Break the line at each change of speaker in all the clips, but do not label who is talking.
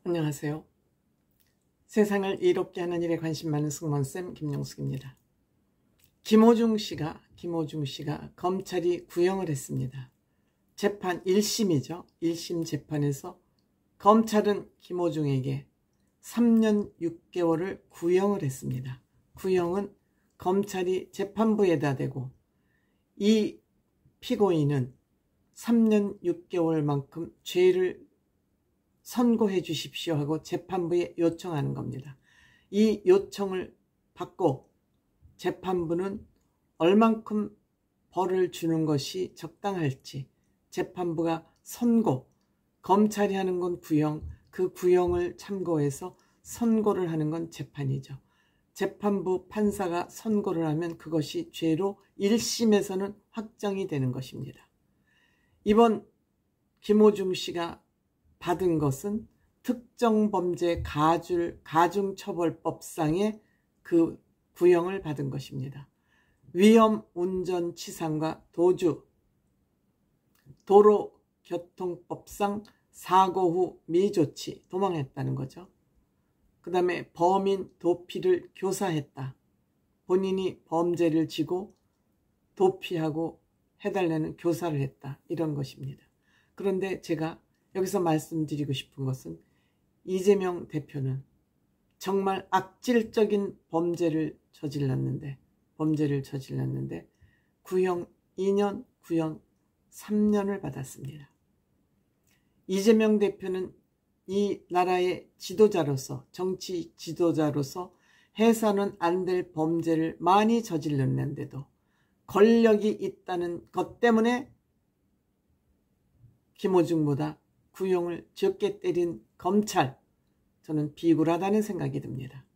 안녕하세요. 세상을 이롭게 하는 일에 관심 많은 승무원쌤 김영숙입니다. 김호중 씨가 검찰이 구형을 했습니다. 재판 1심이죠. 1심 재판에서 검찰은 김호중에게 3년 6개월을 구형을 했습니다. 구형은 검찰이 재판부에다 대고 이 피고인은 3년 6개월만큼 죄를 선고해 주십시오 하고 재판부에 요청하는 겁니다. 이 요청을 받고 재판부는 얼만큼 벌을 주는 것이 적당할지 재판부가 선고, 검찰이 하는 건 구형, 그 구형을 참고해서 선고를 하는 건 재판이죠. 재판부 판사가 선고를 하면 그것이 죄로 1심에서는 확정이 되는 것입니다. 이번 김호중 씨가 받은 것은 특정범죄 가중처벌법상의 그 구형을 받은 것입니다. 위험운전치상과 도로교통법상 사고 후 미조치, 도망했다는 거죠. 그 다음에 범인 도피를 교사했다. 본인이 범죄를 지고 도피하고 해달라는 교사를 했다. 이런 것입니다. 그런데 제가 여기서 말씀드리고 싶은 것은 이재명 대표는 정말 악질적인 범죄를 저질렀는데 구형 2년, 구형 3년을 받았습니다. 이재명 대표는 이 나라의 지도자로서, 정치 지도자로서 해서는 안 될 범죄를 많이 저질렀는데도 권력이 있다는 것 때문에 김호중보다 구형을 적게 때린 검찰, 저는 비굴하다는 생각이 듭니다.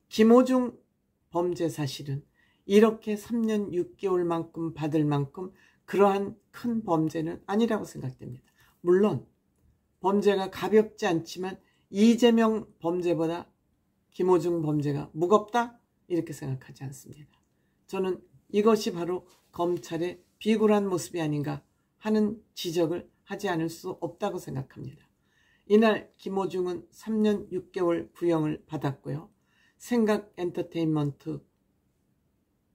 김호중 범죄 사실은 이렇게 3년 6개월만큼 받을 만큼 그러한 큰 범죄는 아니라고 생각됩니다. 물론 범죄가 가볍지 않지만 이재명 범죄보다 김호중 범죄가 무겁다? 이렇게 생각하지 않습니다. 저는 이것이 바로 검찰의 비굴한 모습이 아닌가 하는 지적을 하지 않을 수 없다고 생각합니다. 이날 김호중은 3년 6개월 구형을 받았고요. 생각엔터테인먼트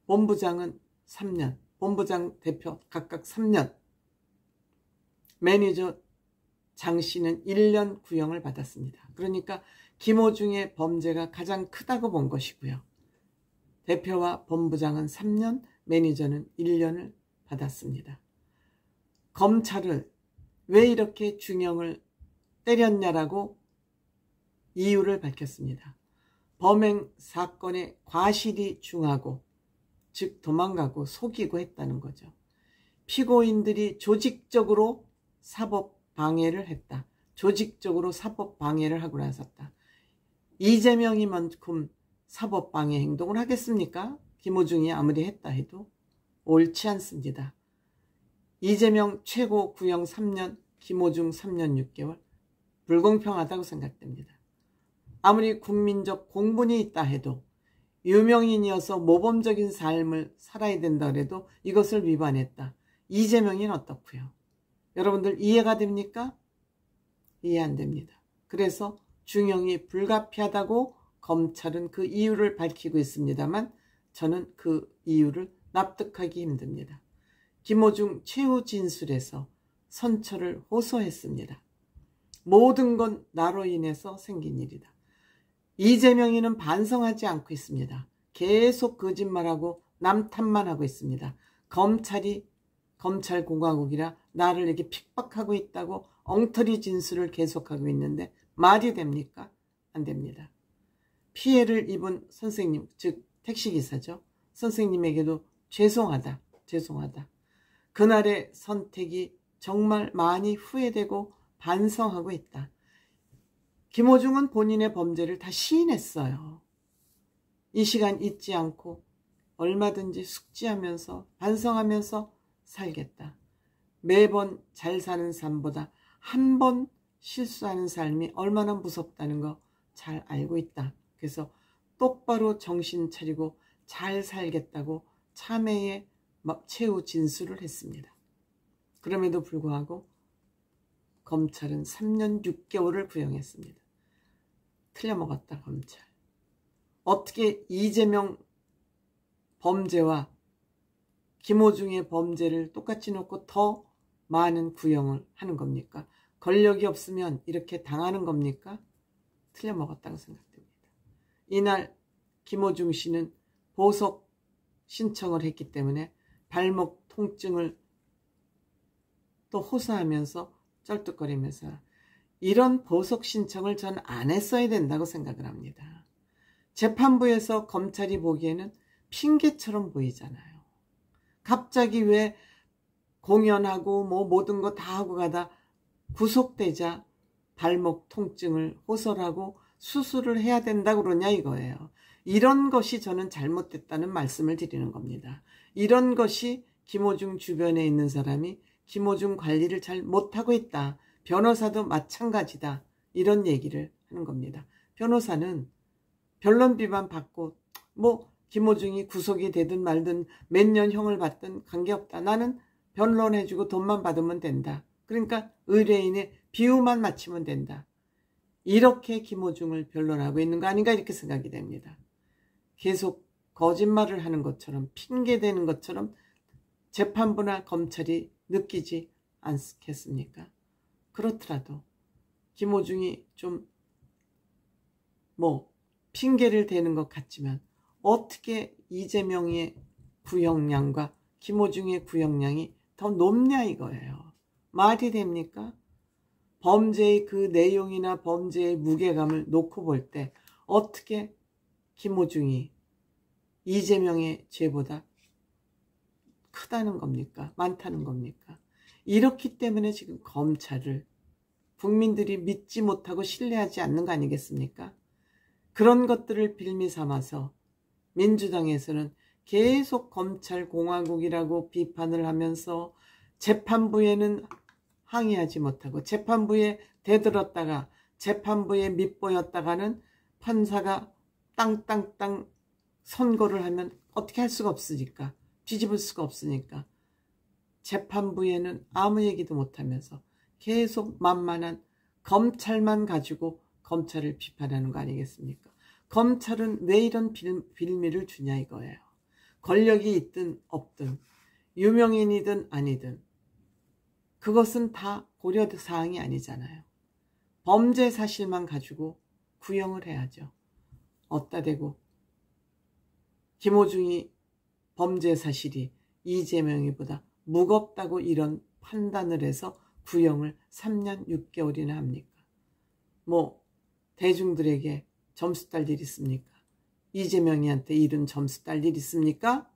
본부장은 3년, 본부장 대표 각각 3년, 매니저 장 씨는 1년 구형을 받았습니다. 그러니까 김호중의 범죄가 가장 크다고 본 것이고요. 대표와 본부장은 3년, 매니저는 1년을 받았습니다. 검찰을 왜 이렇게 중형을 때렸냐라고 이유를 밝혔습니다. 범행 사건의 과실이 중하고, 즉 도망가고 속이고 했다는 거죠. 피고인들이 조직적으로 사법 방해를 했다. 조직적으로 사법 방해를 하고 나섰다. 이재명이만큼 사법 방해 행동을 하겠습니까? 김호중이 아무리 했다 해도 옳지 않습니다. 이재명 최고 구형 3년, 김호중 3년 6개월 불공평하다고 생각됩니다. 아무리 국민적 공분이 있다 해도 유명인이어서 모범적인 삶을 살아야 된다 해도 이것을 위반했다. 이재명이는 어떻고요? 여러분들 이해가 됩니까? 이해 안 됩니다. 그래서 중형이 불가피하다고 검찰은 그 이유를 밝히고 있습니다만 저는 그 이유를 납득하기 힘듭니다. 김호중 최후 진술에서 선처를 호소했습니다. 모든 건 나로 인해서 생긴 일이다. 이재명이는 반성하지 않고 있습니다. 계속 거짓말하고 남 탓만 하고 있습니다. 검찰공화국이라 나를 이렇게 핍박하고 있다고 엉터리 진술을 계속하고 있는데 말이 됩니까? 안 됩니다. 피해를 입은 선생님, 즉 택시기사죠. 선생님에게도 죄송하다. 그날의 선택이 정말 많이 후회되고 반성하고 있다. 김호중은 본인의 범죄를 다 시인했어요. 이 시간 잊지 않고 얼마든지 숙지하면서 반성하면서 살겠다. 매번 잘 사는 삶보다 한 번 실수하는 삶이 얼마나 무섭다는 거 잘 알고 있다. 그래서 똑바로 정신 차리고 잘 살겠다고 참회의 최후 진술을 했습니다. 그럼에도 불구하고 검찰은 3년 6개월을 구형했습니다. 틀려먹었다 검찰. 어떻게 이재명 범죄와 김호중의 범죄를 똑같이 놓고 더 많은 구형을 하는 겁니까? 권력이 없으면 이렇게 당하는 겁니까? 틀려먹었다고 생각됩니다. 이날 김호중 씨는 보석 신청을 했기 때문에 발목 통증을 또 호소하면서 쩔뚝거리면서 이런 보석 신청을 전 안 했어야 된다고 생각을 합니다. 재판부에서 검찰이 보기에는 핑계처럼 보이잖아요. 갑자기 왜 공연하고 뭐 모든 거 다 하고 가다 구속되자 발목 통증을 호소하고 수술을 해야 된다고 그러냐 이거예요. 이런 것이 저는 잘못됐다는 말씀을 드리는 겁니다. 이런 것이 김호중 주변에 있는 사람이 김호중 관리를 잘 못하고 있다. 변호사도 마찬가지다. 이런 얘기를 하는 겁니다. 변호사는 변론 비판 받고 뭐 김호중이 구속이 되든 말든 몇 년 형을 받든 관계없다. 나는 변론해주고 돈만 받으면 된다. 그러니까 의뢰인의 비유만 맞추면 된다. 이렇게 김호중을 변론하고 있는 거 아닌가 이렇게 생각이 됩니다. 계속 거짓말을 하는 것처럼 핑계대는 것처럼 재판부나 검찰이 느끼지 않겠습니까? 그렇더라도 김호중이 좀 핑계를 대는 것 같지만 어떻게 이재명의 구형량과 김호중의 구형량이 더 높냐 이거예요. 말이 됩니까? 범죄의 그 내용이나 범죄의 무게감을 놓고 볼 때 어떻게 김호중이 이재명의 죄보다 크다는 겁니까? 많다는 겁니까? 이렇기 때문에 지금 검찰을 국민들이 믿지 못하고 신뢰하지 않는 거 아니겠습니까? 그런 것들을 빌미 삼아서 민주당에서는 계속 검찰공화국이라고 비판을 하면서 재판부에는 항의하지 못하고 재판부에 대들었다가 재판부에 밑보였다가는 판사가 땅땅땅 선고를 하면 어떻게 할 수가 없으니까 뒤집을 수가 없으니까 재판부에는 아무 얘기도 못하면서 계속 만만한 검찰만 가지고 검찰을 비판하는 거 아니겠습니까? 검찰은 왜 이런 빌미를 주냐 이거예요. 권력이 있든 없든 유명인이든 아니든 그것은 다 고려사항이 아니잖아요. 범죄 사실만 가지고 구형을 해야죠. 어따 대고 김호중이 범죄 사실이 이재명이보다 무겁다고 이런 판단을 해서 구형을 3년 6개월이나 합니까? 대중들에게 점수 딸 일 있습니까? 이재명이한테 이런 점수 딸 일 있습니까?